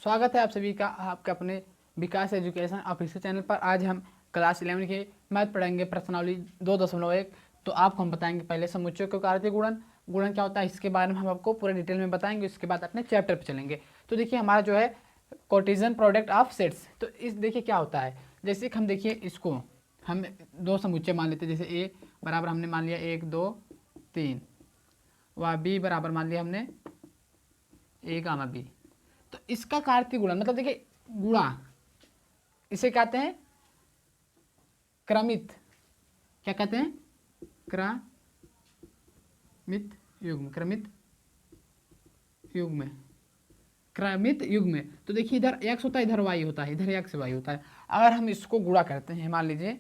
स्वागत है आप सभी का आपके अपने विकास एजुकेशन ऑफिशियल चैनल पर। आज हम क्लास 11 के मैथ पढ़ेंगे प्रश्नावली 2.1। तो आपको हम बताएंगे पहले समुच्चयों के कार्तीय गुणन गुणन क्या होता है, इसके बारे में हम आपको पूरे डिटेल में बताएंगे। उसके बाद अपने चैप्टर पर चलेंगे। तो देखिए हमारा जो है कार्टेशियन प्रोडक्ट ऑफ सेट्स, तो इस देखिए क्या होता है। जैसे कि हम देखिए इसको हम दो समुच्चय मान लेते हैं। जैसे ए बराबर हमने मान लिया 1 2 3, व बी बराबर मान लिया हमने ए गामा बी। तो इसका कार्तीय गुणन मतलब देखिए गुणा, इसे कहते हैं क्रमित। क्या कहते हैं? क्रमित युग्म। क्रमित युग्म, क्रमित युग्म। तो देखिए इधर x होता है, इधर y होता है, इधर x y होता है। अगर हम इसको गुणा करते हैं, मान लीजिए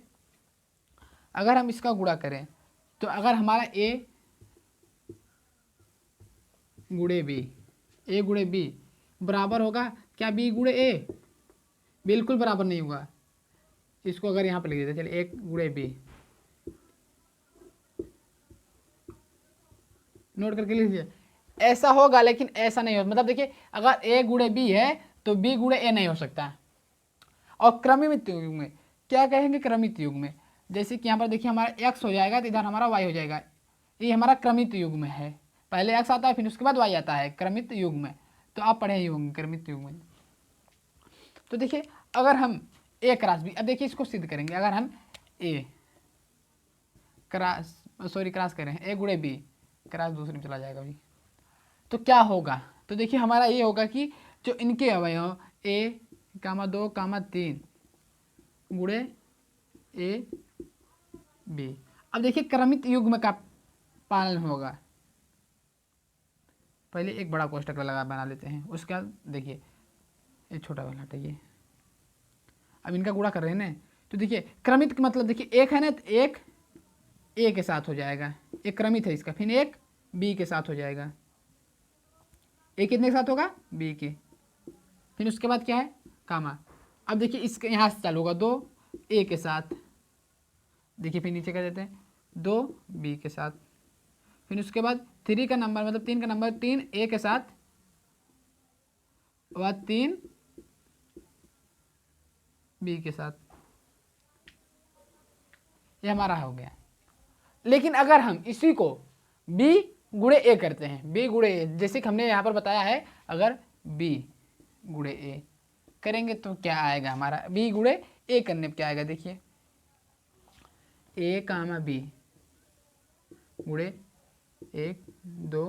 अगर हम इसका गुणा करें तो अगर हमारा a गुणे b, a गुणे b बराबर होगा क्या b गुणे a? बिल्कुल बराबर नहीं होगा। इसको अगर यहाँ पर लिख देते चलिए 1 गुणे b, नोट करके लिख लीजिए। ऐसा होगा लेकिन ऐसा नहीं होगा। मतलब देखिए अगर a गुणे b है तो b गुणे a नहीं हो सकता। और क्रमित युग में क्या कहेंगे? क्रमित युग में जैसे कि यहाँ पर देखिए हमारा x हो जाएगा तो इधर हमारा y हो जाएगा। ये हमारा क्रमित युग में है। पहले x आता है फिर उसके बाद y आता है क्रमित युग में। तो आप पढ़े ही होंगे क्रमित युग में। तो देखिए अगर हम a क्रॉस b, अब देखिए इसको सिद्ध करेंगे। अगर हम a क्रॉस करें a गुणे b, क्रॉस दूसरे में चला जाएगा भाई, तो क्या होगा? तो देखिए हमारा ये होगा कि जो इनके अवयव a, 2, 3 गुणे a b। अब देखिए क्रमित युग्म का पालन होगा। पहले एक बड़ा कोष्टक लगा बना लेते हैं, उसके बाद देखिए ये छोटा वाला हटाइए। अब इनका गुणा कर रहे हैं ना, तो देखिए क्रमित का मतलब देखिए एक है ना, तो एक a के साथ हो जाएगा, एक क्रमित है इसका, फिर एक b के साथ हो जाएगा। a कितने के साथ होगा? b के। फिर उसके बाद क्या है? कामा। अब देखिए इसके यहाँ से चालू होगा 2 a के साथ, देखिए फिर नीचे कर देते हैं 2 b के साथ। फिर उसके बाद 3 का नंबर मतलब 3 का नंबर 3 a के साथ व 3 b के साथ। ये हमारा हो गया। लेकिन अगर हम इसी को b गुणे a करते हैं, b गुणे a, जैसे कि हमने यहाँ पर बताया है, अगर b गुणे a करेंगे तो क्या आएगा? हमारा b गुणे a करने पर क्या आएगा? देखिए a कामा b गुणे 1 2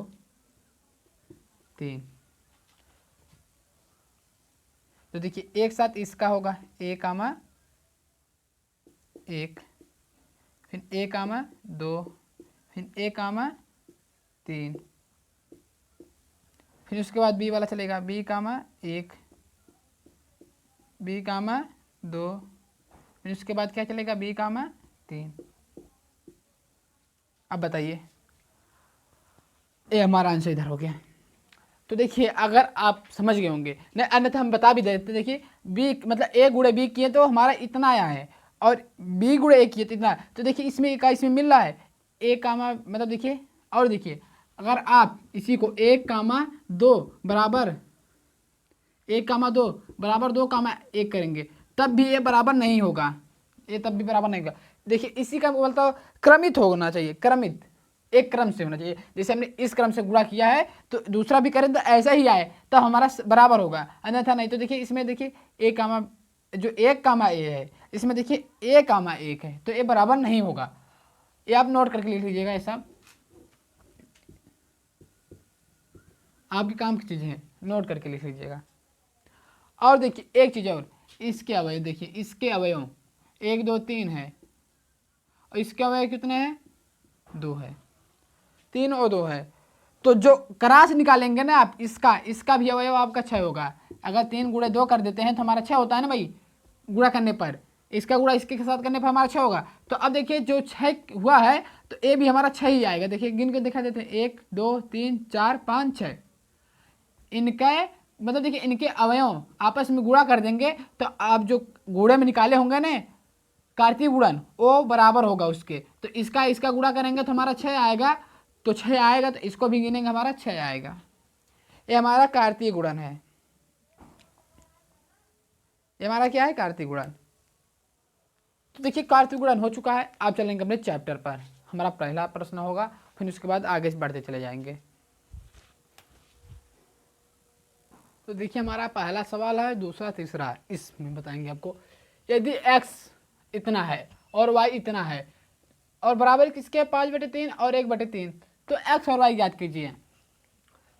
3। तो देखिए एक साथ इसका होगा a कामा 1, फिर a कामा 2, फिर a कामा 3, फिर उसके बाद b वाला चलेगा b कामा 1, b कामा 2, फिर उसके बाद क्या चलेगा? b कामा 3। अब बताइए, ये हमारा आंसर इधर हो गया। तो देखिए अगर आप समझ गए होंगे, नहीं अन्यथा हम बता भी देते। देखिए b मतलब a गुणे b किए तो हमारा इतना आया है, और b गुणे a किए तो इतना। तो देखिए इसमें का इसमें मिल रहा है a कामा, मतलब देखिए और देखिए अगर आप इसी को 1 कामा 2 बराबर 1 कामा 2 बराबर 2 कामा 1 करेंगे तब भी ये बराबर नहीं होगा, ये तब भी बराबर नहीं होगा। देखिए इसी का बोलता हूँ क्रमित होना चाहिए, क्रमित एक क्रम से होना चाहिए। जैसे हमने इस क्रम से गुणा किया है तो दूसरा भी करें तो ऐसा ही आए तब हमारा बराबर होगा, अन्यथा नहीं। तो देखिए इसमें देखिए a कामा जो 1 कामा a है, इसमें देखिए a कामा 1 है, तो ये बराबर नहीं होगा। ये आप नोट करके लिख लीजिएगा। ऐसा आपके काम की चीज़ें हैं, नोट करके लिख लीजिएगा। और देखिए एक चीज़ और, इसके अवयव देखिए, इसके अवयव 1 2 3 है और इसके अवयव कितने हैं? 2 है, 3 और 2 है। तो जो क्रॉस निकालेंगे ना आप, इसका भी अवयव आपका 6 होगा। अगर 3 गुणे 2 कर देते हैं तो हमारा 6 होता है ना भाई, गुणा करने पर। इसका गुणा इसके साथ करने पर हमारा 6 होगा। तो अब देखिए जो 6 हुआ है तो ए भी हमारा 6 ही आएगा। देखिए गिन के दिखा देते हैं 1 2 3 4 5 6। इनका मतलब देखिए इनके अवयव आपस में गुणा कर देंगे तो आप जो गुणे में निकाले होंगे ना कार्तीय गुणन, वो बराबर होगा उसके। तो इसका गुणा करेंगे तो हमारा 6 आएगा, तो 6 आएगा तो इसको भी गिनेंगे हमारा 6 आएगा। ये हमारा कार्तीय गुणन है। ये हमारा क्या है, कार्तीय गुणन। तो देखिए कार्तीय गुणन हो चुका है। आप चलेंगे अपने चैप्टर पर, हमारा पहला प्रश्न होगा, फिर उसके बाद आगे से बढ़ते चले जाएंगे। तो देखिए हमारा पहला सवाल है, दूसरा, तीसरा, इसमें बताएंगे आपको। यदि x इतना है और y इतना है और बराबर किसके, 5/3 और 1/3, तो x और y ज्ञात कीजिए।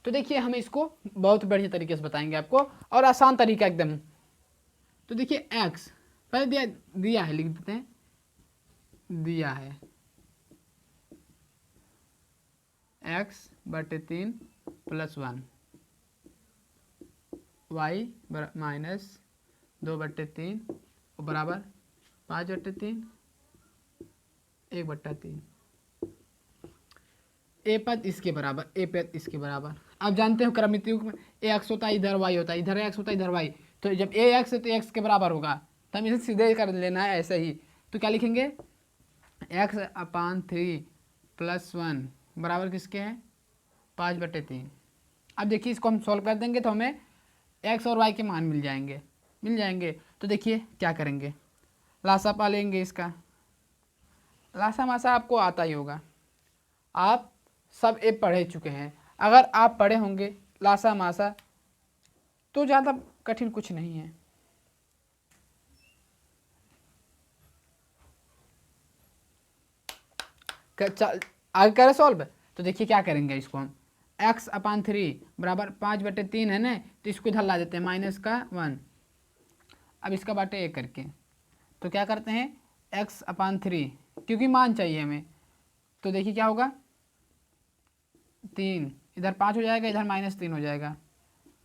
तो देखिए हम इसको बहुत बढ़िया तरीके से बताएंगे आपको, और आसान तरीका एकदम। तो देखिए x पहले दिया है, लिख देते हैं, दिया है x/3 + 1 y -2/3 बराबर 5/3 1/3। ए पद इसके बराबर, ए पद इसके बराबर। आप जानते हो क्रमित युग में ए एक्स होता है, इधर वाई होता है, इधर एक्स होता है, इधर वाई। तो जब ए एक्स है तो एक्स के बराबर होगा, तो हम इसे सीधे कर लेना है ऐसे ही। तो क्या लिखेंगे, x/3 + 1 बराबर किसके हैं, 5/3। अब देखिए इसको हम सॉल्व कर देंगे तो हमें एक्स और वाई के मान मिल जाएंगे। तो देखिए क्या करेंगे, लासा पा लेंगे इसका। लासा मासा आपको आता ही होगा, आप सब ए पढ़े चुके हैं। अगर आप पढ़े होंगे लासा मासा तो ज़्यादा कठिन कुछ नहीं है। आगे करें सॉल्व। तो देखिए क्या करेंगे, इसको हम x/3 बराबर 5/3 है ना, तो इसको इधर ला देते हैं -1। अब इसका बाटे एक करके, तो क्या करते हैं x/3, क्योंकि मान चाहिए हमें, तो देखिए क्या होगा, 3 इधर 5 हो जाएगा, इधर -3 हो जाएगा।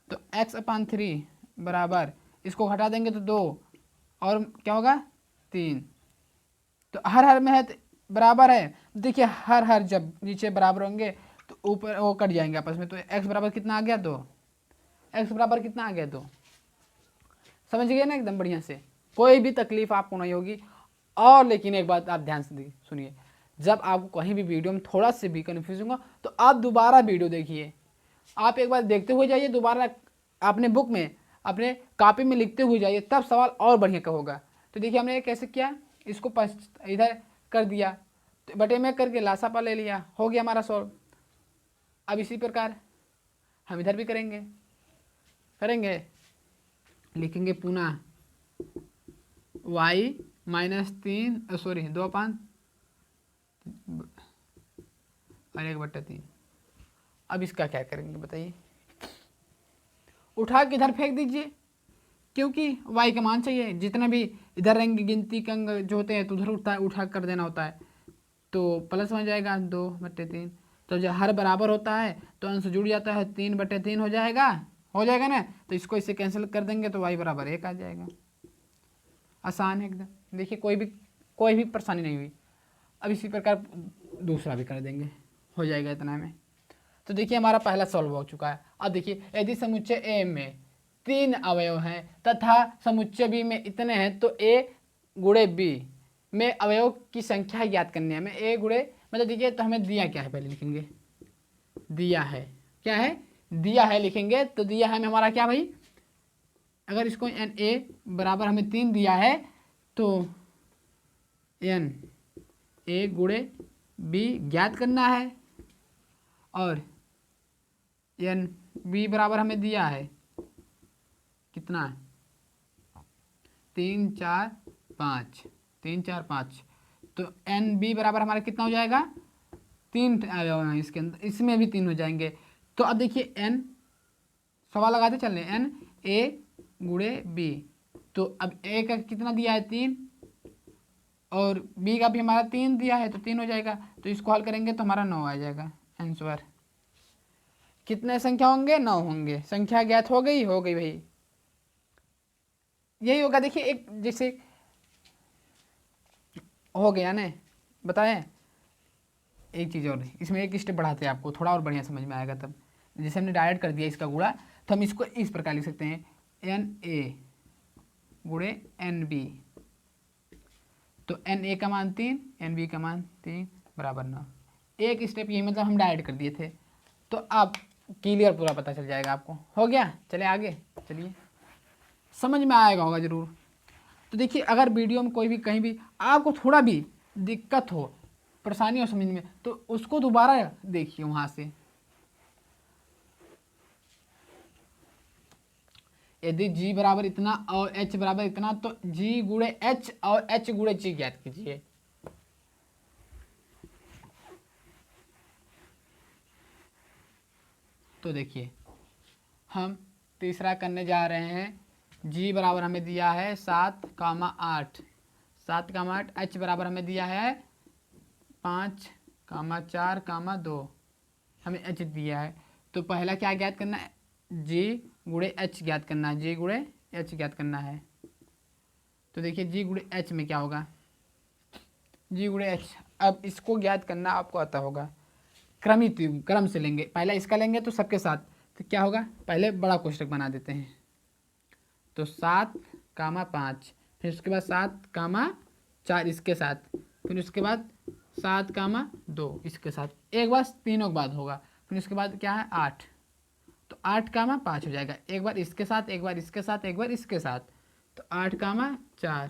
तो x/3 बराबर, इसको घटा देंगे तो 2 और क्या होगा 3। तो हर में है तो बराबर है। देखिए हर जब नीचे बराबर होंगे तो ऊपर वो कट जाएंगे आपस में। तो x बराबर कितना आ गया, 2। x बराबर कितना आ गया, 2। समझ गए ना एकदम बढ़िया से, कोई भी तकलीफ आपको नहीं होगी। और लेकिन एक बात आप ध्यान से सुनिए, जब आपको कहीं भी वीडियो में थोड़ा से भी कन्फ्यूज होगा तो आप दोबारा वीडियो देखिए। आप एक बार देखते हुए जाइए, दोबारा अपने बुक में, अपने कॉपी में लिखते हुए जाइए, तब सवाल और बढ़िया का होगा। तो देखिए हमने ये कैसे किया, इसको इधर कर दिया, तो बटे में करके लासापा ले लिया, हो गया हमारा सॉल्व। अब इसी प्रकार हम इधर भी करेंगे, लिखेंगे पुनः y -3 सॉरी 2/5 और 1/3। अब इसका क्या करेंगे बताइए, उठा के इधर फेंक दीजिए, क्योंकि y का मान चाहिए। जितने भी इधर रहेंगे गिनती के अंग जो होते हैं तो उधर उठा कर देना होता है, तो प्लस बन जाएगा 2/3। तो जब हर बराबर होता है तो अंश जुड़ जाता है, 3/3 हो जाएगा ना। तो इसको इससे कैंसिल कर देंगे तो y बराबर 1 आ जाएगा। आसान है एकदम, देखिए कोई भी परेशानी नहीं हुई। अब इसी प्रकार दूसरा भी कर देंगे, हो जाएगा इतना में। तो देखिए हमारा पहला सॉल्व हो चुका है। अब देखिए यदि समुच्चय ए में 3 अवयव हैं तथा समुच्चय बी में इतने हैं, तो ए गुणे बी में अवयव की संख्या ज्ञात करनी है हमें। ए गुणे मतलब देखिए, तो हमें दिया क्या है पहले लिखेंगे, दिया है क्या है, दिया है लिखेंगे। तो दिया है हमें हमारा क्या भाई, अगर इसको एन ए बराबर हमें 3 दिया है तो एन ए गुणे बी ज्ञात करना है, और एन बी बराबर हमें दिया है कितना, 3 4 5, 3 4 5। तो एन बी बराबर हमारा कितना हो जाएगा, 3 अवयव हैं इसके अंदर, इसमें भी 3 हो जाएंगे। तो अब देखिए एन सवाल लगाते चल रहे, एन ए गुणे बी। तो अब ए का कितना दिया है, 3, और बी का भी हमारा 3 दिया है, तो 3 हो जाएगा। तो इसको हल करेंगे तो हमारा 9 आ जाएगा आंसर। कितने संख्या होंगे, 9 होंगे। संख्या ज्ञात हो गई भाई, यही होगा। देखिए एक जैसे हो गया ना, बताएं एक चीज़ और, इसमें एक स्टेप बढ़ाते हैं, आपको थोड़ा और बढ़िया समझ में आएगा तब। जैसे हमने डायरेक्ट कर दिया इसका गुणा, तो हम इसको इस प्रकार लिख सकते हैं, एन ए गुणे एन बी। तो एन ए का मान 3, एन बी का मान 3 बराबर 9। एक स्टेप यही, मतलब हम डायरेक्ट कर दिए थे। तो अब क्लियर पूरा पता चल जाएगा आपको। हो गया, चले आगे चलिए। समझ में आएगा होगा ज़रूर। तो देखिए अगर वीडियो में कोई भी कहीं भी आपको थोड़ा भी दिक्कत हो, परेशानी हो समझ में, तो उसको दोबारा देखिए वहाँ से। यदि g बराबर इतना और h बराबर इतना, तो g गुणे h और h गुणे g ज्ञात कीजिए। तो देखिए हम तीसरा करने जा रहे हैं। g बराबर हमें दिया है 7,8, 7,8। h बराबर हमें दिया है 5,4,2, हमें h दिया है। तो पहला क्या ज्ञात करना है, g गुणे h ज्ञात करना है, g गुणे h ज्ञात करना है। तो देखिए g गुणे h में क्या होगा, g गुणे h। अब इसको ज्ञात करना आपको आता होगा, क्रमित युग्म, क्रम से लेंगे, पहला इसका लेंगे तो सबके साथ, तो क्या होगा, पहले बड़ा कोष्टक बना देते हैं। तो 7,5, फिर उसके बाद 7,4 इसके साथ, फिर उसके बाद 7,2 इसके साथ, एक बार तीनों के बाद होगा। फिर उसके बाद क्या है 8, तो 8,5 हो जाएगा, एक बार इसके साथ, एक बार इसके साथ, एक बार इसके साथ, तो 8,4,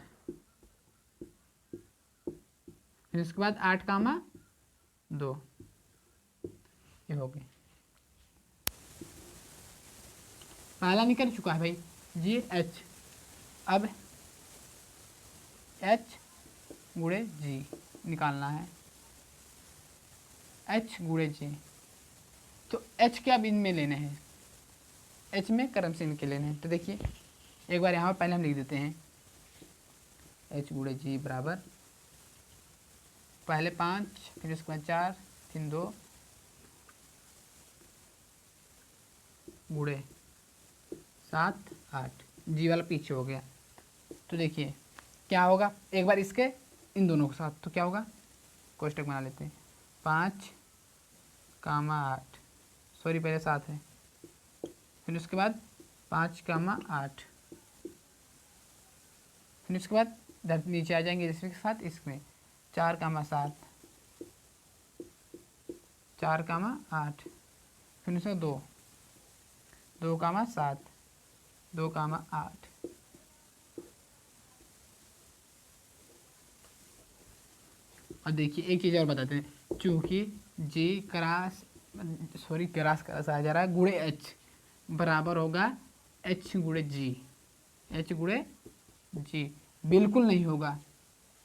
फिर उसके बाद 8,2, ये हो गई। पहला निकल चुका है भाई जी एच। अब एच गुणे जी निकालना है, एच गुणे जी। तो एच क्या अब इनमें लेने हैं, एच में क्रम से इनके लेने हैं। तो देखिए एक बार यहाँ पहले हम लिख देते हैं, एच गुणे जी बराबर पहले 5, फिर उसके बाद 4, फिर 2 गुणे 7, 8, जी वाला पीछे हो गया। तो देखिए क्या होगा, एक बार इसके इन दोनों के साथ, तो क्या होगा, कोष्टक बना लेते हैं, 5,8, सॉरी पहले 7 है, फिर उसके बाद 5,8, फिर उसके बाद इधर नीचे आ जाएंगे इसके साथ, इसमें 4,7, 4,8, फिर उसमें 2, 2,7, 2,8। और देखिए एक चीज़ और बताते हैं, चूँकि जी क्रॉस आ जा रहा है, गुणे एच बराबर होगा एच गुणे जी, एच गुणे जी बिल्कुल नहीं होगा।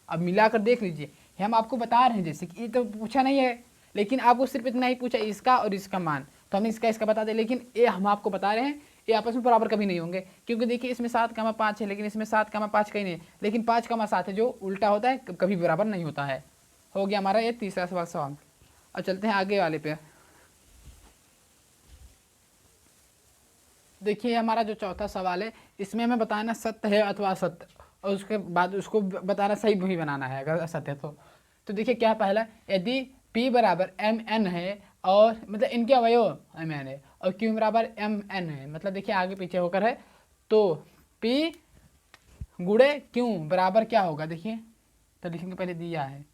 अब मिलाकर देख लीजिए, हम आपको बता रहे हैं, जैसे कि ये तो पूछा नहीं है, लेकिन आपको सिर्फ इतना ही पूछा इसका और इसका मान, तो हम इसका बता दें, लेकिन ये हम आपको बता रहे हैं ये आपस में बराबर कभी नहीं होंगे, क्योंकि देखिए इसमें 7,5 है, लेकिन इसमें 7,5 कहीं नहीं, लेकिन 5,7 है, जो उल्टा होता है कभी बराबर नहीं होता है। हो गया हमारा ये तीसरा सवाल। अब चलते हैं आगे वाले पे। देखिए हमारा जो चौथा सवाल है, इसमें हमें बताना सत्य है अथवा असत्य, और उसके बाद उसको बताना सही भी बनाना है अगर असत्य है तो देखिए क्या पहला, यदि P बराबर mn है, और मतलब इनके अवयव mn है, और Q बराबर mn है, मतलब देखिए आगे पीछे होकर है, तो P गुणे Q बराबर क्या होगा, देखिए तो लिखेंगे, पहले दिया है,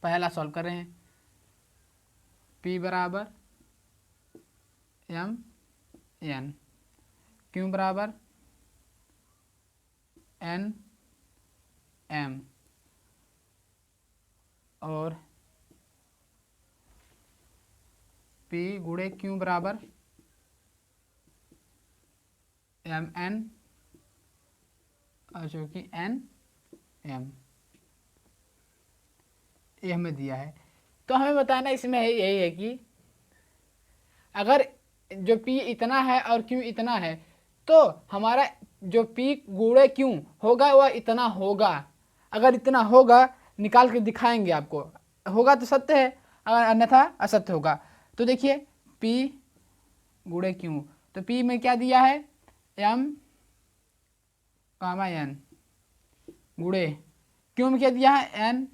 पहला सॉल्व कर रहे हैं, P बराबर mn, Q बराबर n m, और P गुणे Q बराबर mn, और जो कि n m, ये हमें दिया है। तो हमें बताना इसमें यही है कि अगर जो P इतना है और Q इतना है, तो हमारा जो P गुणे Q होगा वह इतना होगा। अगर इतना होगा निकाल के दिखाएंगे आपको, होगा तो सत्य है, अगर अन्यथा असत्य होगा। तो देखिए P गुणे Q, तो P में क्या दिया है m, n, गुणे Q में क्या दिया है n,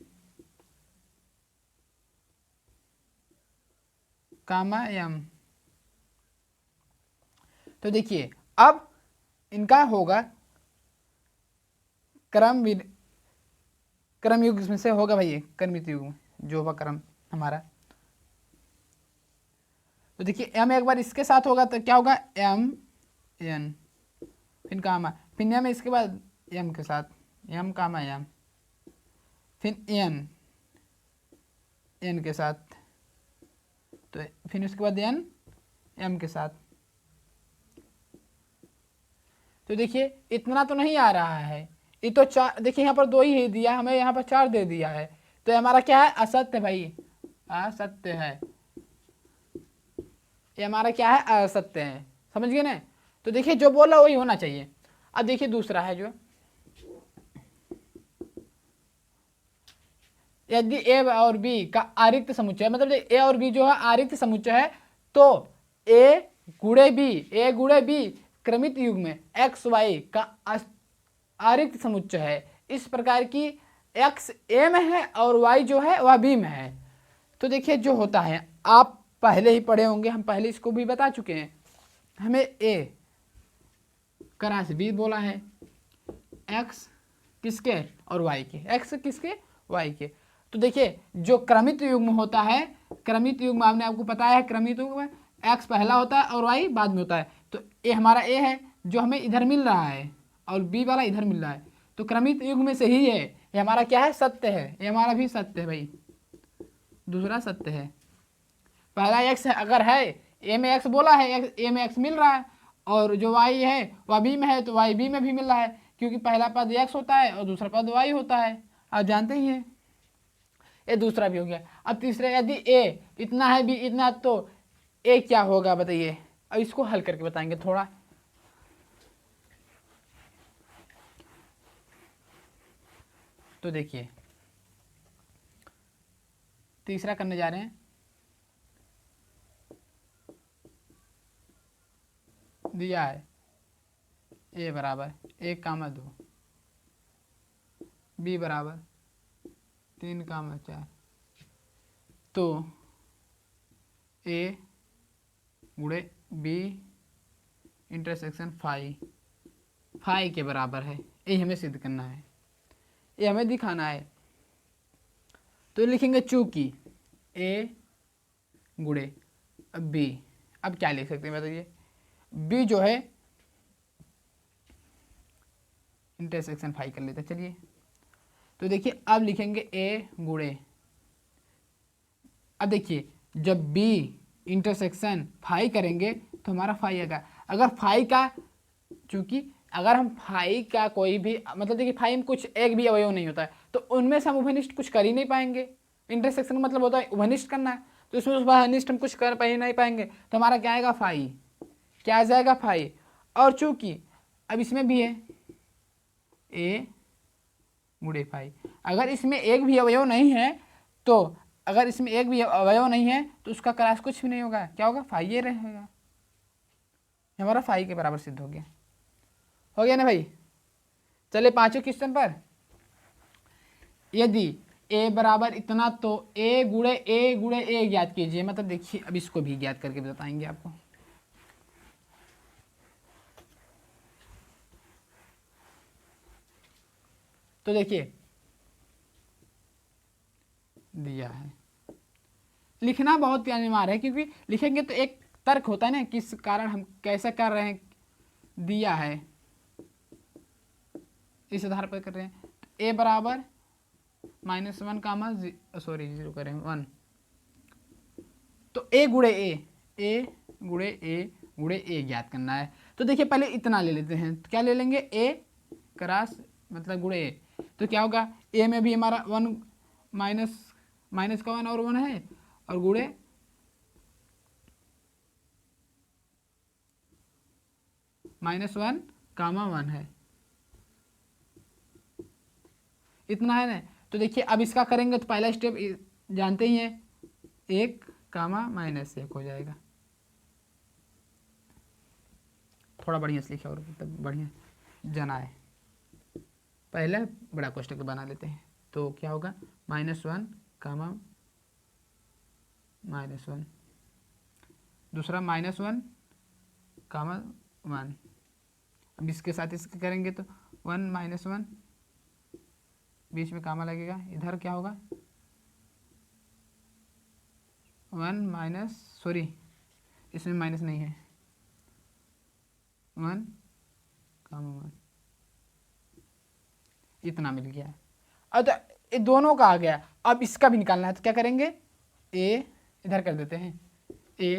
m। तो देखिए अब इनका होगा क्रम युग में से होगा भाई, क्रमित युग जो होगा क्रम हमारा। तो देखिए m एक बार इसके साथ होगा तो क्या होगा m एन, फिर कामा, फिर एम इसके बाद एम के साथ, एम कामा एम, फिर एन, एन के साथ, तो फिर उसके बाद एन एम के साथ। तो देखिए इतना तो नहीं आ रहा है, ये तो चार, देखिए यहाँ पर दो ही दिया, हमें यहाँ पर चार दे दिया है, तो हमारा क्या है, असत्य भाई, असत्य है, ये हमारा क्या है, असत्य है, समझ गए ना। तो देखिए जो बोला वही होना चाहिए। अब देखिए दूसरा है जो, यदि ए और बी का आरिक्त समुच्चय, मतलब ए और बी जो है आरिक्त समुच्चय है, तो ए गुणे बी क्रमित युग्म में एक्स वाई का आरिक्त समुच्चय है। इस प्रकार की एक्स ए में है और वाई जो है वह बी में है। तो देखिए जो होता है, आप पहले ही पढ़े होंगे, हम पहले इसको भी बता चुके हैं, हमें ए क्रॉस बी बोला है, एक्स किसके और वाई के, एक्स किसके, वाई के। तो देखिए जो क्रमित युग्म होता है, क्रमित युग्म आपने आपको पता है, क्रमित युग्म एक्स पहला होता है और वाई बाद में होता है। तो ये हमारा ए है जो हमें इधर मिल रहा है और बी वाला इधर मिल रहा है, तो क्रमित युग्म में से ही है, ये हमारा क्या है, सत्य है, ये हमारा भी सत्य है भाई, दूसरा सत्य है। पहला एक्स अगर है, ए में एक्स बोला है, ए में एक्स मिल रहा है, और जो वाई है वह बी में है, तो वाई बी में भी मिल रहा है, क्योंकि पहला पद एक्स होता है और दूसरा पद वाई होता है, आप जानते ही हैं। ये दूसरा भी हो गया। अब तीसरा, यदि ए इतना है बी इतना, तो ए क्या होगा बताइए, अब इसको हल करके बताएंगे थोड़ा। तो देखिए तीसरा करने जा रहे हैं, दिया है ए बराबर 1,2, बी बराबर 3,4, तो ए गुणे बी इंटरसेक्शन फाई के बराबर है, ये हमें सिद्ध करना है, ये हमें दिखाना है। तो लिखेंगे चूंकि ए गुणे बी, अब क्या लिख सकते हैं बताइए, बी जो है इंटरसेक्शन फाई कर लेते हैं, चलिए। तो देखिए अब लिखेंगे ए गुणे, अब देखिए जब बी इंटरसेक्शन फाई करेंगे तो हमारा फाई आएगा। अगर फाई का, चूंकि अगर हम फाई का कोई भी, मतलब देखिए फाई में कुछ एक भी अवयव नहीं होता है, तो उनमें से हम उभयनिष्ठ कुछ कर ही नहीं पाएंगे। इंटरसेक्शन का मतलब होता है उभयनिष्ठ करना है, तो इसमें उभयनिष्ठ हम कुछ कर नहीं पाएंगे, तो हमारा क्या आएगा, फाई, क्या आ जाएगा, फाई। और चूंकि अब इसमें भी है ए गुणे फाई, अगर इसमें एक भी अवयव नहीं है, तो अगर इसमें एक भी अवयव नहीं है तो उसका क्लास कुछ भी नहीं होगा, क्या होगा, फाई ये रहेगा, हमारा फाई के बराबर सिद्ध हो गया ना भाई। चले पांचवें क्वेश्चन पर, यदि ए बराबर इतना, तो ए गुणे ए ज्ञात कीजिए, मतलब देखिए अब इसको भी ज्ञात करके बताएंगे आपको। तो देखिए दिया है, लिखना बहुत अनिवार्य है, क्योंकि लिखेंगे तो एक तर्क होता है ना, किस कारण हम कैसे कर रहे हैं, दिया है इस आधार पर कर रहे हैं। तो ए बराबर -1 कामा सॉरी 0 करें 1, तो ए गुणे ए ज्ञात करना है। तो देखिए पहले इतना ले लेते हैं, तो क्या ले लेंगे, ए क्रॉस मतलब गुणे ए, तो क्या होगा, ए में भी हमारा 1 माइनस का 1 और 1 है, और गुणे -1 कामा 1 है, इतना है ना। तो देखिए अब इसका करेंगे तो पहला स्टेप जानते ही हैं, 1 कामा -1 हो जाएगा, थोड़ा बढ़िया से लिखा और मतलब बढ़िया जाना है। पहले बड़ा कोष्टक बना लेते हैं, तो क्या होगा, -1 कामा -1, दूसरा -1 कामा 1, अब इसके साथ इसके करेंगे तो 1 -1, बीच में कामा लगेगा, इधर क्या होगा, 1 माइनस, सॉरी इसमें माइनस नहीं है, 1 कामा 1, इतना मिल गया। अब तो ये दोनों का आ गया, अब इसका भी निकालना है, तो क्या करेंगे, ए इधर कर देते हैं, ए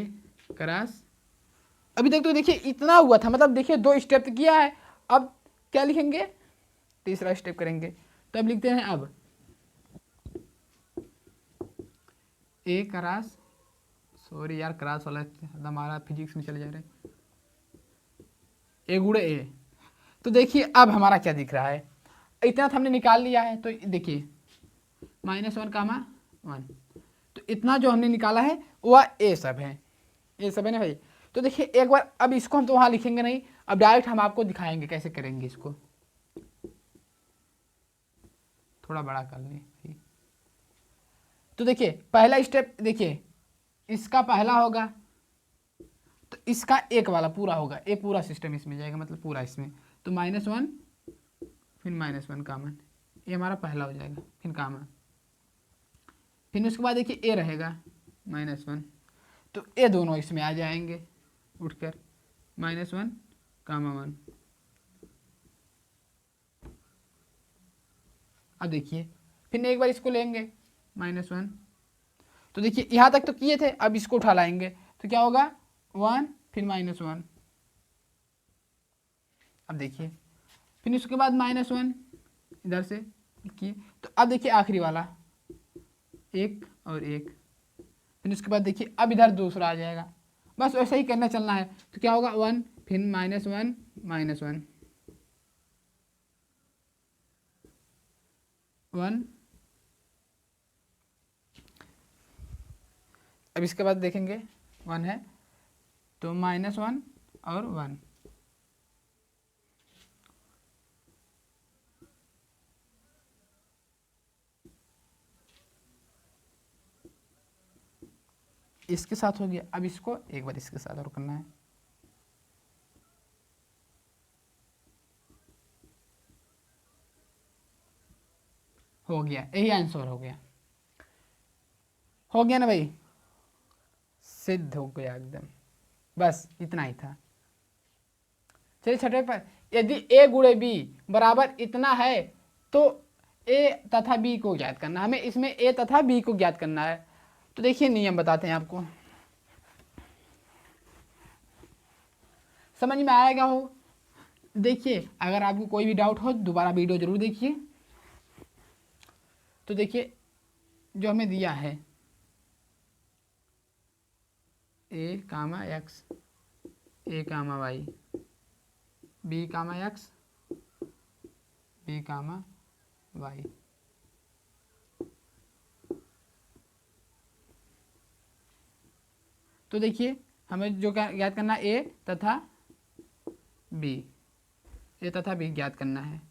क्रॉस, अभी तक तो देखिए इतना हुआ था, मतलब देखिए 2 स्टेप किया है, अब क्या लिखेंगे, तीसरा स्टेप करेंगे, तो अब लिखते हैं अब ए क्रॉस, सॉरी यार क्रॉस वाला हमारा फिजिक्स में चले जा रहे हैं, ए गुणे ए। तो देखिए अब हमारा क्या दिख रहा है, इतना तो हमने निकाल लिया है, तो देखिए -1 कामा 1, तो इतना जो हमने निकाला है वह ए सब है, ए सब है ना भाई। तो देखिए एक बार, अब इसको हम तो वहाँ लिखेंगे नहीं, अब डायरेक्ट हम आपको दिखाएंगे कैसे करेंगे इसको, थोड़ा बड़ा कर लें। तो देखिए पहला स्टेप, देखिए इसका पहला होगा, तो इसका एक वाला पूरा होगा, ये पूरा सिस्टम इसमें जाएगा, मतलब पूरा इसमें, तो -1 फिर -1 कामन, ये हमारा पहला हो जाएगा, फिर कामन, फिर उसके बाद देखिए ए रहेगा -1, तो ये दोनों इसमें आ जाएंगे उठकर, -1 कामा 1। अब देखिए फिर एक बार इसको लेंगे -1, तो देखिए यहाँ तक तो किए थे, अब इसको उठा लाएंगे, तो क्या होगा 1 फिर -1, अब देखिए फिर उसके बाद -1 इधर से किए, तो अब देखिए आखिरी वाला 1 और 1, फिर उसके बाद देखिए अब इधर दूसरा आ जाएगा, बस वैसे ही करना चलना है, तो क्या होगा 1 फिर -1 -1 अब इसके बाद देखेंगे 1 है, तो -1 और 1, इसके साथ हो गया, अब इसको एक बार इसके साथ और करना है, हो गया, यही आंसर हो गया ना भाई, सिद्ध हो गया एकदम, बस इतना ही था। चलिए छठे पर, यदि ए गुणे बी बराबर इतना है तो ए तथा बी को ज्ञात करना है, हमें इसमें ए तथा बी को ज्ञात करना है। तो देखिए नियम बताते हैं आपको, समझ में आएगा हो। देखिए अगर आपको कोई भी डाउट हो दोबारा वीडियो जरूर देखिए। तो देखिए जो हमें दिया है ए कामा एक्स, ए comma y, B comma x, B comma y, तो देखिए हमें जो ज्ञात करना है ए तथा बी, ए तथा बी ज्ञात करना है।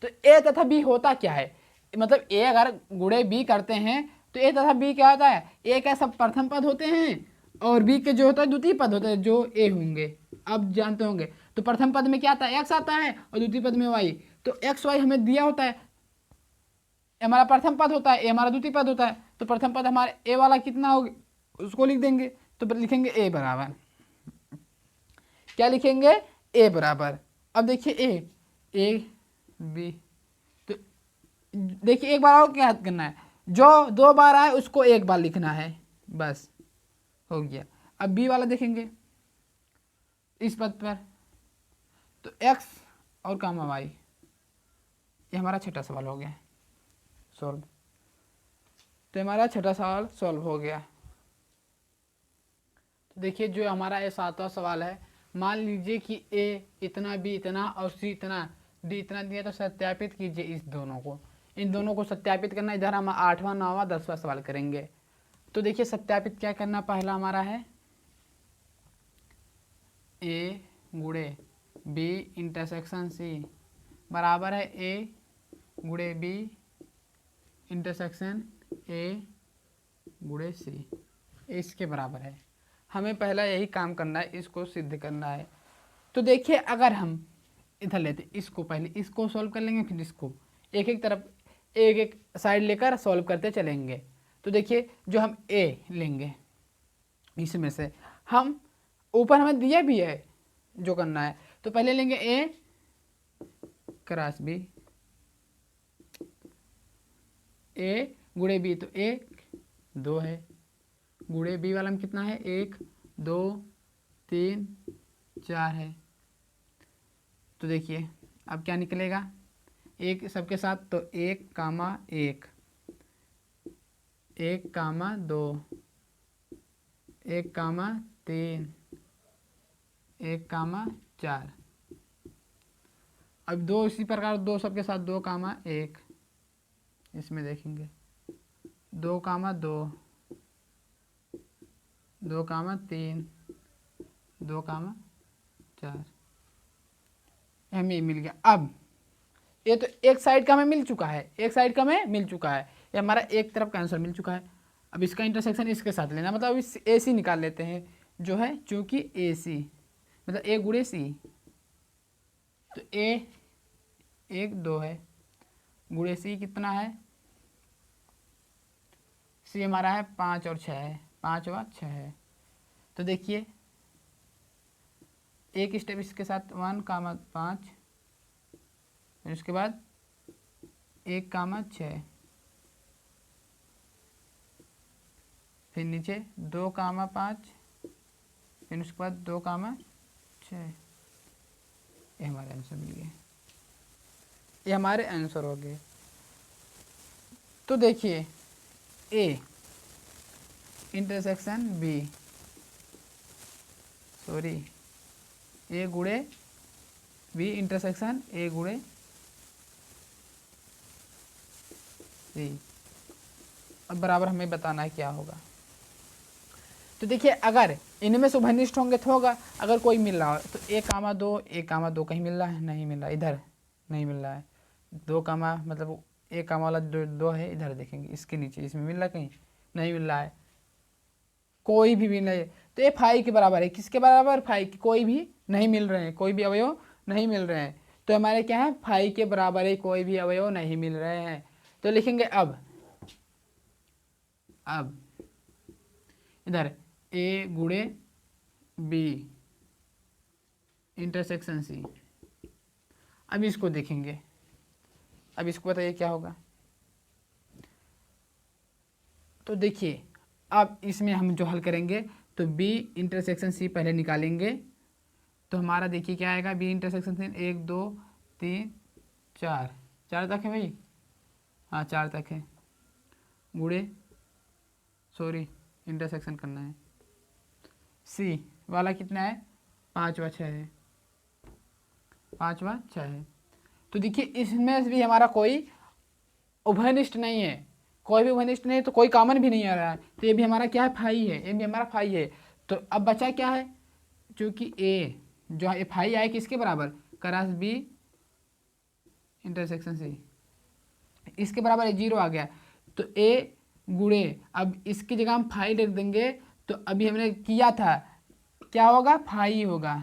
तो ए तथा बी होता क्या है, मतलब ए अगर गुणे बी करते हैं तो ए तथा बी क्या होता है, ए का सब प्रथम पद होते हैं और बी के जो होता है द्वितीय पद होते हैं जो ए होंगे, अब जानते होंगे। तो प्रथम पद में क्या आता है, एक्स आता है, और द्वितीय पद में वाई, तो एक्स वाई हमें दिया होता है, हमारा प्रथम पद होता है, ए हमारा द्वितीय पद होता है, तो प्रथम पद हमारे ए वाला कितना होगा उसको लिख देंगे, तो लिखेंगे ए बराबर, क्या लिखेंगे, ए बराबर। अब देखिए ए बी, तो देखिए एक बार और क्या करना है, जो 2 बार आए उसको 1 बार लिखना है, बस हो गया। अब बी वाला देखेंगे इस पद पर, तो एक्स और कामा वाई, ये हमारा छठा सवाल हो गया सॉल्व, तो हमारा छठा सवाल सॉल्व हो गया। तो देखिए जो हमारा ये 7वां सवाल है, मान लीजिए कि ए इतना, बी इतना और सी इतना, डी इतना दिया, तो सत्यापित कीजिए इस दोनों को, इन दोनों को सत्यापित करना। इधर हम 8वां 9वां 10वां सवाल करेंगे। तो देखिए सत्यापित क्या करना, पहला हमारा है ए गुणे बी इंटरसेक्शन सी बराबर है ए गुणे बी इंटरसेक्शन ए गुणे सी, इसके बराबर है। हमें पहला यही काम करना है, इसको सिद्ध करना है। तो देखिए अगर हम इधर लेते इसको, पहले इसको सॉल्व कर लेंगे, फिर इसको एक एक तरफ एक एक साइड लेकर सॉल्व करते चलेंगे। तो देखिए जो हम ए लेंगे इसमें से, हम ऊपर हमें दिया भी है जो करना है। तो पहले लेंगे ए क्रॉस बी, ए गुणे बी, तो 1 2 है, गुणे बी वाला में कितना है 1 2 3 4 है। तो देखिए अब क्या निकलेगा, एक सबके साथ, तो 1 कामा 1 1 कामा 2 1 कामा 3 1 कामा 4। अब 2 इसी प्रकार 2 सबके साथ 2 कामा 1, इसमें देखेंगे 2 कामा 2 2 कामा 3 2 कामा 4, हमें ये मिल गया। अब ये तो एक साइड का हमें मिल चुका है, एक साइड का हमें मिल चुका है, ये हमारा एक तरफ का आंसर मिल चुका है। अब इसका इंटरसेक्शन इसके साथ लेना, मतलब इस ए सी निकाल लेते हैं जो है, चूंकि ए सी मतलब ए गुणे सी, तो ए 1 2 है, गुणे सी कितना है, सी हमारा है 5 और 6 है, 5 व 6 है। तो देखिए एक स्टेप इसके साथ 1 कामा 5, फिर उसके बाद 1 कामा 6, फिर नीचे 2 कामा 5, फिर उसके बाद 2 कामा 6। ये हमारे आंसर मिल गए, ये हमारे आंसर हो गए। तो देखिए ए इंटरसेक्शन बी, सॉरी ए गुणे बी इंटरसेक्शन ए गुणे सी, अब बराबर हमें बताना है क्या होगा। तो देखिए अगर इनमें से उभयनिष्ठ होंगे तो होगा, अगर कोई मिल रहा हो तो 1 कामा 2 1 कामा 2 कहीं मिल रहा है, नहीं मिल रहा, इधर नहीं मिल रहा है, 2 कामा मतलब 1 कामा वाला 2 है, इधर देखेंगे इसके नीचे, इसमें मिल रहा है, कहीं नहीं मिल रहा है, कोई भी नहीं है। तो ये फाई के बराबर है, किसके बराबर, फाई के, कोई भी नहीं मिल रहे हैं, कोई भी अवयव नहीं मिल रहे हैं, तो हमारे क्या है फाई के बराबर है, कोई भी अवयव नहीं मिल रहे हैं। तो लिखेंगे अब इधर ए गुणे बी इंटरसेक्शन सी, अब इसको देखेंगे, अब इसको बताइए क्या होगा। तो देखिए अब इसमें हम जो हल करेंगे तो बी इंटरसेक्शन सी पहले निकालेंगे, तो हमारा देखिए क्या आएगा, बी इंटरसेक्शन सी 1 2 3 4 4 तक है भाई, हाँ 4 तक है, गुणे सॉरी इंटरसेक्शन करना है, सी वाला कितना है 5 व 6 है, 5 व 6 है। तो देखिए इसमें भी हमारा कोई उभयनिष्ठ नहीं है, कोई भी उभयनिष्ठ नहीं है, तो कोई कॉमन भी नहीं आ रहा है, तो ये भी हमारा क्या है फाई है, ये भी हमारा फाई है। तो अब बचा क्या है, चूंकि ए जो है फाई आए किसके बराबर, क्रॉस बी इंटरसेक्शन सी, इसके बराबर है 0 आ गया, तो ए गुणे, अब इसकी जगह हम फाई लिख देंगे, तो अभी हमने किया था क्या होगा, फाई होगा,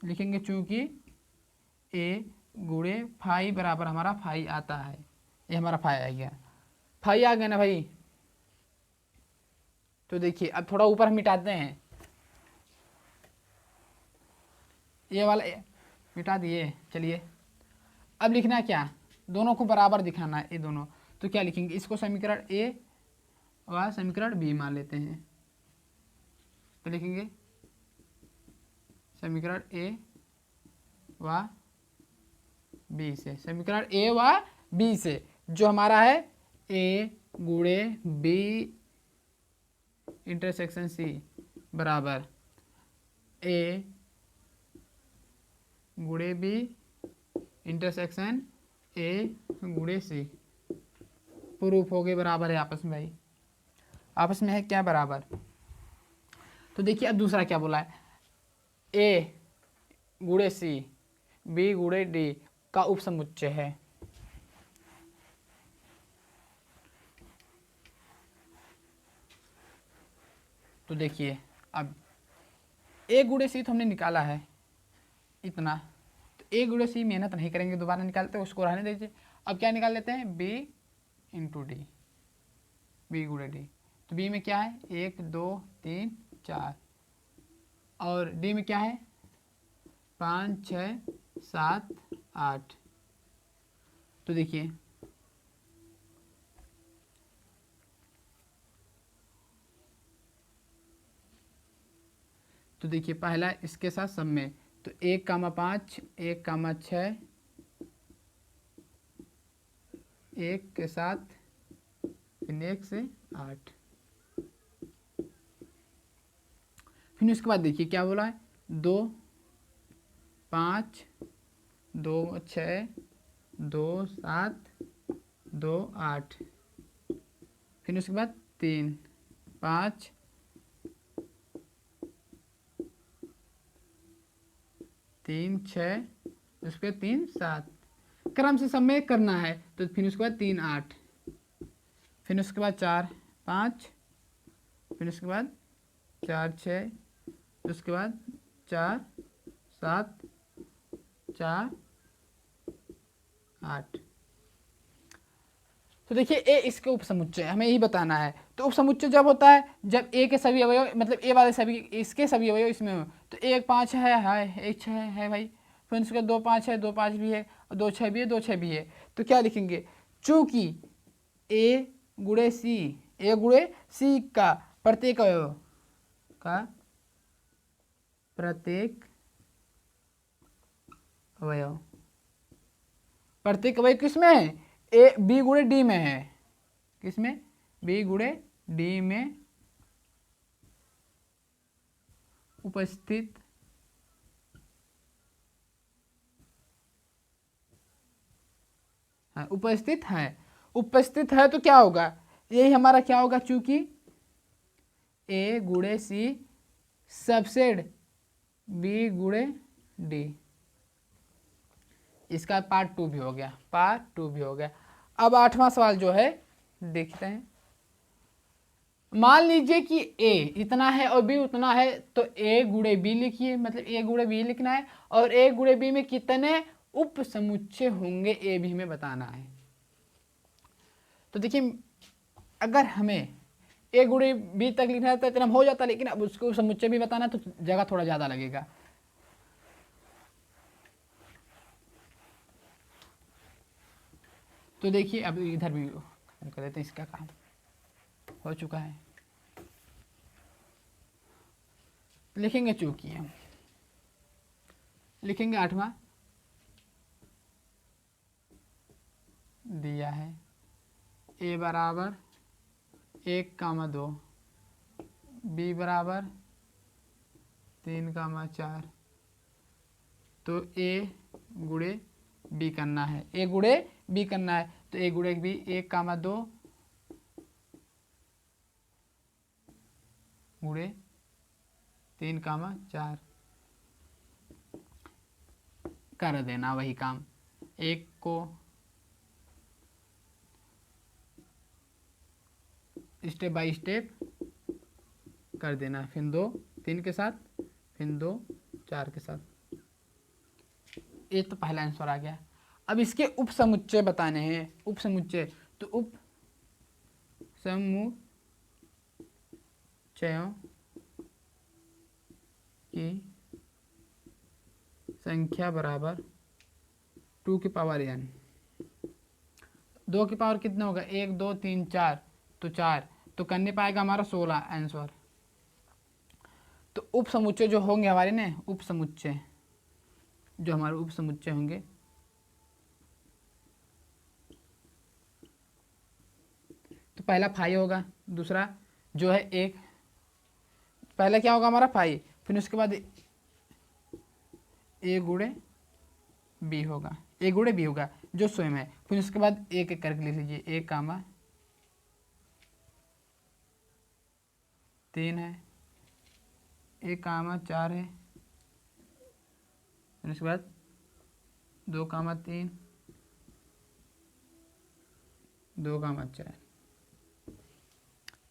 लिखेंगे चूंकि ए गुणे फाई बराबर हमारा फाई आता है, ये हमारा फाई आ गया, फाई आ गया ना भाई। तो देखिए अब थोड़ा ऊपर हम मिटाते हैं, ये वाला मिटा दिए, चलिए अब लिखना है क्या, दोनों को बराबर दिखाना है ये दोनों, तो क्या लिखेंगे, इसको समीकरण ए व समीकरण बी मान लेते हैं, तो लिखेंगे समीकरण ए व बी से, समीकरण ए व बी से जो हमारा है ए गुणे बी इंटरसेक्शन सी बराबर ए गुणे बी इंटरसेक्शन ए गुणे सी, प्रूफ हो गए बराबर है आपस में भाई, आपस में है क्या बराबर। तो देखिए अब दूसरा क्या बोला है, ए गुणे सी बी गुणे डी का उपसमुच्चय है, तो देखिए अब ए गुणे सी तो हमने निकाला है इतना, तो ए गुणे सी मेहनत नहीं करेंगे दोबारा निकालते, उसको रहने दीजिए। अब क्या निकाल लेते हैं, बी इंटू डी, बी गुणे डी, तो बी में क्या है 1 2 3 4, और डी में क्या है 5 6 7 8। तो देखिए पहला इसके साथ सब में, तो 1,5 1,6 1 के साथ फिर 1 से 8। फिर उसके बाद देखिए क्या बोला है 2 5 2 6 2 7 2 8। फिर उसके बाद 3 5 3 6, उसके बाद 3 7, क्रम से सब में करना है। तो फिर उसके बाद 3 8, फिर उसके बाद 4 5, फिर उसके बाद 4 6, उसके बाद 4 7 4 8। तो देखिए ए इसके उपसमुच्चय हमें यही बताना है। तो उपसमुच्चय जब होता है जब ए के सभी अवयव मतलब ए वाले सभी इसके सभी अवयव इसमें हो। तो 1 5 है 1 6 है भाई, फिर उसके 2 5 है 2 5 भी है, और 2 6 भी है 2 6 भी है। तो क्या लिखेंगे चूंकि ए गुणे सी का प्रत्येक अवयव प्रत्येक अवयव किसमें है ए बी गुणे डी में है, किसमें बी गुणे डी में उपस्थित है, उपस्थित है। तो क्या होगा यही हमारा क्या होगा चूंकि ए गुणे सी सबसेड बी गुणे डी। इसका पार्ट 2 भी हो गया। अब 8वां सवाल जो है देखते हैं। मान लीजिए कि ए इतना है और बी उतना है, तो ए गुणे बी लिखिए, मतलब ए गुणे बी लिखना है, और ए गुणे बी में कितने उप समुच्चय होंगे ए भी हमें बताना है। तो देखिए अगर हमें ए गुणे बी तक लिखना है तो इतना हो जाता, लेकिन अब उसको समुच्चय भी बताना तो जगह थोड़ा ज़्यादा लगेगा। तो देखिए अब इधर भी खत्म कर देते हैं, इसका काम हो चुका है। लिखेंगे चूंकि हम लिखेंगे 8वां दिया है ए बराबर 1,2, बी बराबर 3,4। तो ए गुणे बी करना है, तो ए गुणे बी 1,2 गुणे 3,4 कर देना वही काम। एक को स्टेप बाय स्टेप कर देना, फिर 2 3 के साथ, फिर 2 4 के साथ। ये तो पहला आंसर आ गया। अब इसके उप समुच्चय बताने हैं। उप समुच्चय तो उप समुच्चयों की संख्या बराबर 2 की पावर n। 2 की पावर कितना होगा 1 2 3 4, तो 4 तो करने पाएगा हमारा 16 आंसर। तो उप समुच्चय जो होंगे हमारे ना, उप समुच्चय जो हमारे उप समुच्चय होंगे, तो पहला फाई होगा, दूसरा जो है एक, पहला क्या होगा हमारा फाई, फिर उसके बाद ए गुणे बी होगा, जो स्वयं है। फिर उसके बाद एक एक करके लिख लीजिए, 1,3 है, 1,4 है, फिर उसके बाद 2,3 2,4।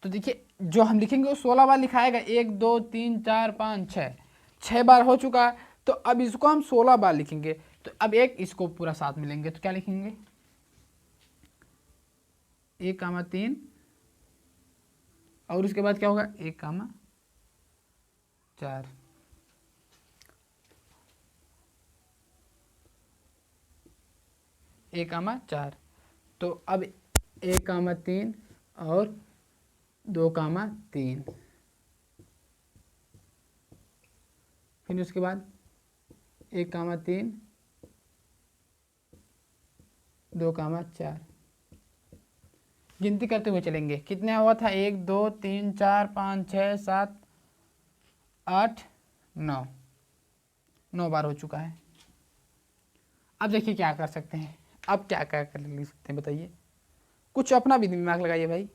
तो देखिए जो हम लिखेंगे वो 16 बार लिखाएगा, 1 2 3 4 5 6 बार हो चुका है। तो अब इसको हम 16 बार लिखेंगे। तो अब एक इसको पूरा साथ में लेंगे, तो क्या लिखेंगे 1,3 और उसके बाद क्या होगा 1,4, 1,4। तो अब 1,3 और 2,3, फिर उसके बाद 1,3, 2,4, गिनती करते हुए चलेंगे। कितने हुआ था, 1 2 3 4 5 6 7 8 9, 9 बार हो चुका है। अब देखिए क्या कर सकते हैं, अब क्या क्या कर लिख सकते हैं बताइए, कुछ अपना भी दिमाग लगाइए भाई।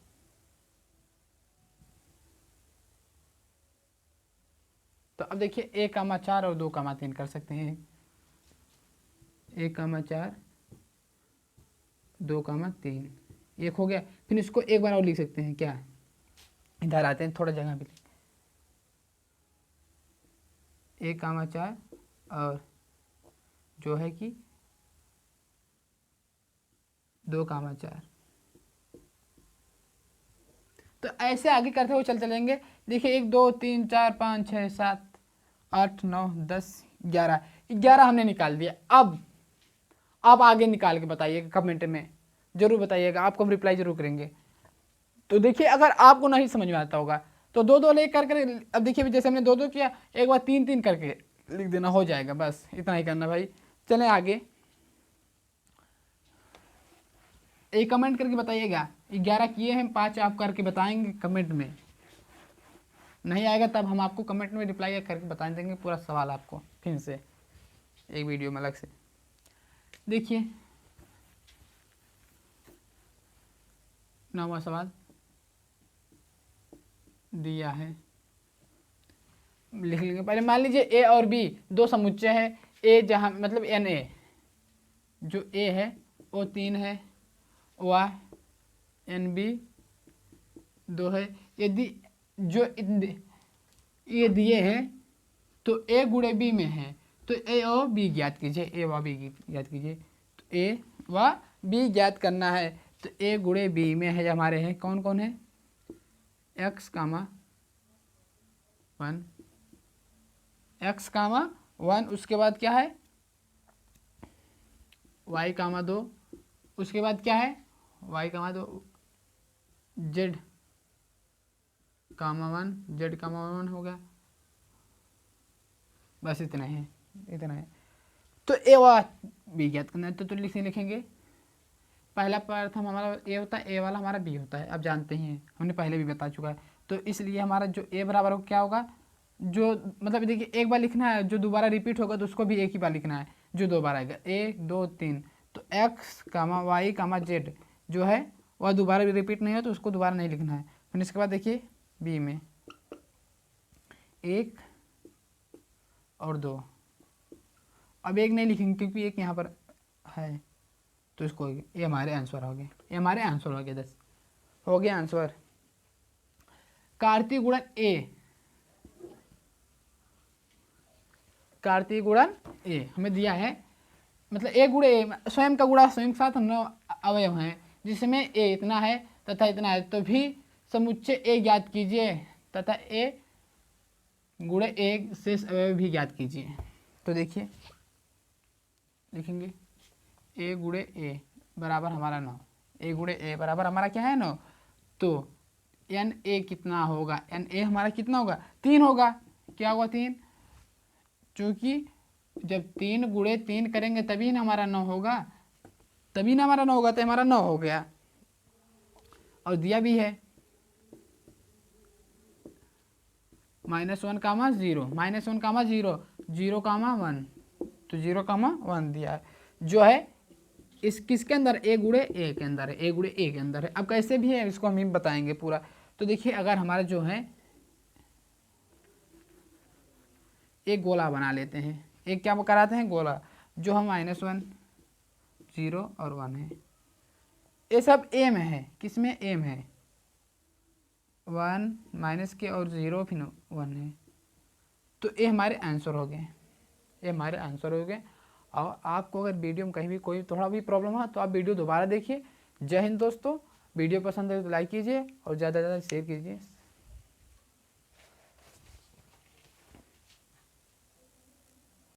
तो अब देखिए 1,4 और 2,3 कर सकते हैं। 1,4 2,3 एक हो गया। फिर इसको एक बार और लिख सकते हैं, क्या, इधर आते हैं थोड़ा जगह भी, 1,4 और जो है कि 2,4। तो ऐसे आगे करते हुए चलेंगे। देखिए 1 2 3 4 5 6 7 8 9 10 11, 11 हमने निकाल दिया। अब आप आगे निकाल के बताइएगा, कमेंट में जरूर बताइएगा, आपको हम रिप्लाई जरूर करेंगे। तो देखिए अगर आपको नहीं समझ में आता होगा तो 2 2 ले करके, अब देखिए जैसे हमने 2 2 किया, एक बार 3 3 करके लिख देना, हो जाएगा। बस इतना ही करना भाई। चलें आगे, एक कमेंट करके बताइएगा। 11 किए हैं, 5 आप करके बताएंगे कमेंट में। नहीं आएगा तब हम आपको कमेंट में रिप्लाई करके बता देंगे पूरा सवाल आपको, फिर से एक वीडियो में अलग से। देखिए 9वां सवाल दिया है, लिख लेंगे पहले। मान लीजिए ए और बी दो समुच्चय है। ए जहाँ मतलब एन ए, जो ए है वो 3 है, वाई एन बी 2 है। यदि जो ये दिए हैं तो ए गुणे बी में है, तो ए और बी ज्ञात कीजिए। ए व बी ज्ञात कीजिए। तो ए व बी ज्ञात करना है, तो ए गुणे बी में है हमारे हैं कौन कौन है, x, 1, x, 1, उसके बाद क्या है y, 2, उसके बाद क्या है y, 2, z, 1, z, 1 हो गया। बस इतना है, इतना है। तो ए व बी ज्ञात करना है, तो लिखेंगे पहला प्रथम हमारा ए होता है, ए वाला हमारा बी होता है। अब जानते ही हैं, हमने पहले भी बता चुका है। तो इसलिए हमारा जो ए बराबर हो क्या होगा, जो मतलब देखिए एक बार लिखना है, जो दोबारा रिपीट होगा तो उसको भी एक ही बार लिखना है, जो 2 बार आएगा। 1 2 3, तो x, y, z जो है वह दोबारा भी रिपीट नहीं है, तो उसको दोबारा नहीं लिखना है। फिर इसके बाद देखिए बी में 1 और 2, अब 1 नहीं लिखेंगे क्योंकि 1 यहाँ पर है, तो इसको ये हमारे आंसर हो गए, ये हमारे आंसर हो गए। 10 हो गया आंसर। कार्तीय गुणन ए, कार्तीय गुणन ए हमें दिया है, मतलब ए गुणे ए, स्वयं का गुणा स्वयं के साथ 9 अवयव हैं, जिसमें ए इतना है तथा इतना है, तो भी समुच्चय ए ज्ञात कीजिए तथा ए गुणे ए शेष अवयव भी ज्ञात कीजिए। तो देखिए लिखेंगे ए गुणे ए बराबर हमारा 9, ए गुणे ए बराबर हमारा क्या है 9। तो एन ए कितना होगा, एन ए हमारा कितना होगा 3 होगा। क्या होगा 3, क्योंकि जब 3 गुणे 3 करेंगे तभी ना हमारा 9 होगा, तभी ना हमारा 9 होगा, तो हमारा 9 हो गया। और दिया भी है -1, 0, -1, 0, 0, 1, तो 0, 1 दिया है, जो है इस किसके अंदर, ए गुणे ए के अंदर है, ए गुणे ए के अंदर है। अब कैसे भी है इसको हम ही बताएंगे पूरा। तो देखिए अगर हमारा जो है एक गोला बना लेते हैं, एक क्या कराते हैं गोला, जो हम -1, 0 और 1 है, ये सब ए में है, किस में ए में है 1 माइनस के और 0 फिर 1 है, तो ये हमारे आंसर हो गए, ये हमारे आंसर हो गए। और आपको अगर वीडियो में कहीं भी कोई थोड़ा भी प्रॉब्लम हो तो आप वीडियो दोबारा देखिए। जय हिंद दोस्तों, वीडियो पसंद है तो लाइक कीजिए और ज़्यादा से ज़्यादा शेयर कीजिए।